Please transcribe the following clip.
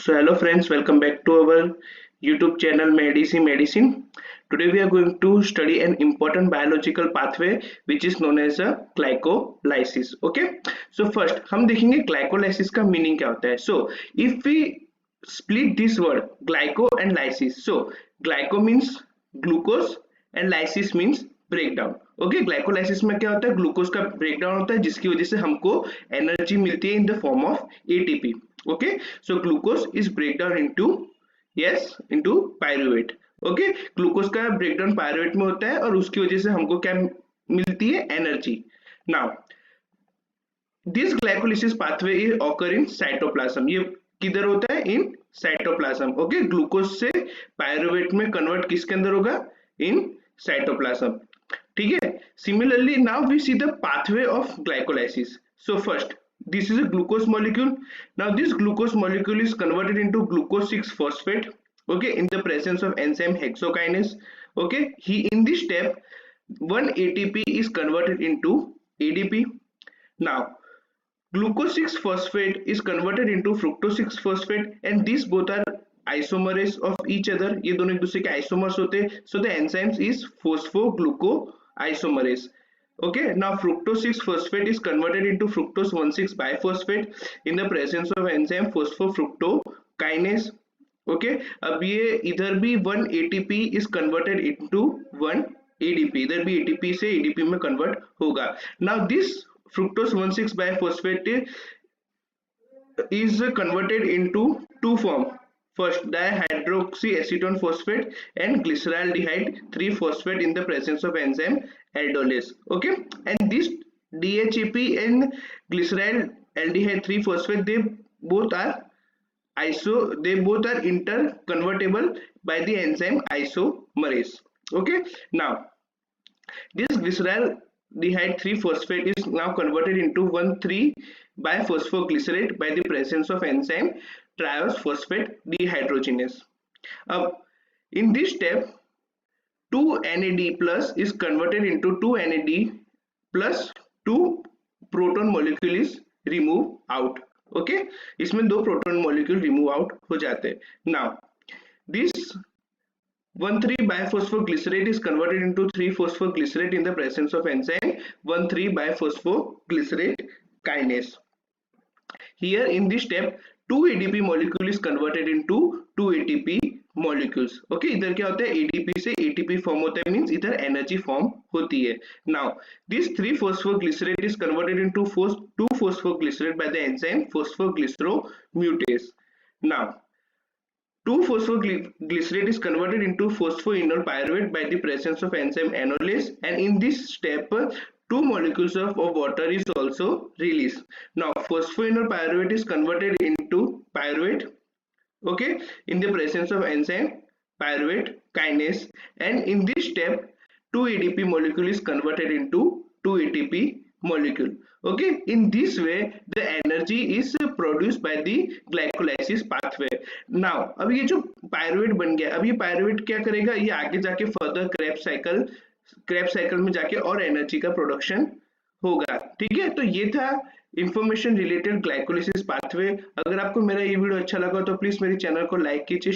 So hello friends, welcome back to our YouTube channel Medicine. Today we are going to study an important biological pathway which is known as a glycolysis. Okay, so first हम देखेंगे glycolysis का meaning क्या होता है. So if we split this word glyco and lysis, so glyco means glucose and lysis means breakdown. Okay, glycolysis में क्या होता है, ग्लूकोज का ब्रेकडाउन होता है जिसकी वजह से हमको एनर्जी मिलती है in the form of ATP. Okay, so glucose is breakdown into pyruvate. Okay, glucose का ब्रेकडाउन पायरुवेट में होता है और उसकी वजह से हमको क्या मिलती है, energy. Now this glycolysis pathway is occur in cytoplasm. ये किधर होता है, इन साइटोप्लाज्म. ओके, ग्लूकोज से पायरुवेट में कन्वर्ट किसके अंदर होगा, इन साइटोप्लाज्म. ठीक है. Similarly, now we see the pathway of glycolysis. So first, this is a glucose molecule. Now this glucose molecule is converted into glucose 6-phosphate. Okay, in the presence of enzyme hexokinase. Okay, in this step, one ATP is converted into ADP. Now, glucose 6-phosphate is converted into fructose 6-phosphate, and these both are isomerase of each other. ये दोनों एक दूसरे के isomers होते हैं. So the enzyme is phosphoglucoisomerase. Okay, now fructose 6-phosphate is converted into fructose 1,6-biphosphate in the presence of enzyme phosphofructokinase. Okay, अब ये इधर भी 1 ATP is converted into 1 ADP. इधर भी ATP से ADP में convert होगा. Now this fructose 1,6-biphosphate is converted into two forms. First, dihydroxyacetone phosphate and glyceraldehyde 3-phosphate in the presence of enzyme aldolase. Okay, and this DHAP and glyceraldehyde 3-phosphate, they both are interconvertible by the enzyme isomerase. Okay, now this glyceraldehyde 3-phosphate is now converted into 1,3-biphosphoglycerate by the presence of enzyme triose phosphate dehydrogenase. In this step, 2 NAD plus is converted into 2 NAD plus 2 proton molecule is remove out. Okay, इसमें 2 proton molecule remove out हो जाते हैं. Now this 1,3-biphosphoglycerate is converted into 3-phosphoglycerate in the presence of enzyme 1,3-biphosphoglycerate kinase. Here in this step, 2 ADP molecule is converted into 2 ATP molecules. Okay, इधर क्या होता है, ADP से ATP form होता है, means इधर energy form होती है. Now this 3-phosphoglycerate is converted into 2-phosphoglycerate by the enzyme phosphoglyceromutase. Now 2-phosphoglycerate is converted into phosphoenol pyruvate by the presence of enzyme enolase, and in this step 2 molecules of water is also released. Now phosphoenol pyruvate is converted into pyruvate, okay, in the presence of enzyme pyruvate kinase, and in this step 2 ADP molecule is converted into 2 ATP molecule. Okay, in this way the energy is produced by the glycolysis pathway. Now अब ये जो pyruvate बन गया, अब ये pyruvate क्या करेगा, ये आगे जाके फर्दर क्रेब्स साइकिल में जाके और एनर्जी का प्रोडक्शन होगा. ठीक है, तो ये था इंफॉर्मेशन रिलेटेड ग्लाइकोलाइसिस पाथवे. अगर आपको मेरा ये वीडियो अच्छा लगा तो प्लीज मेरे चैनल को लाइक कीजिए,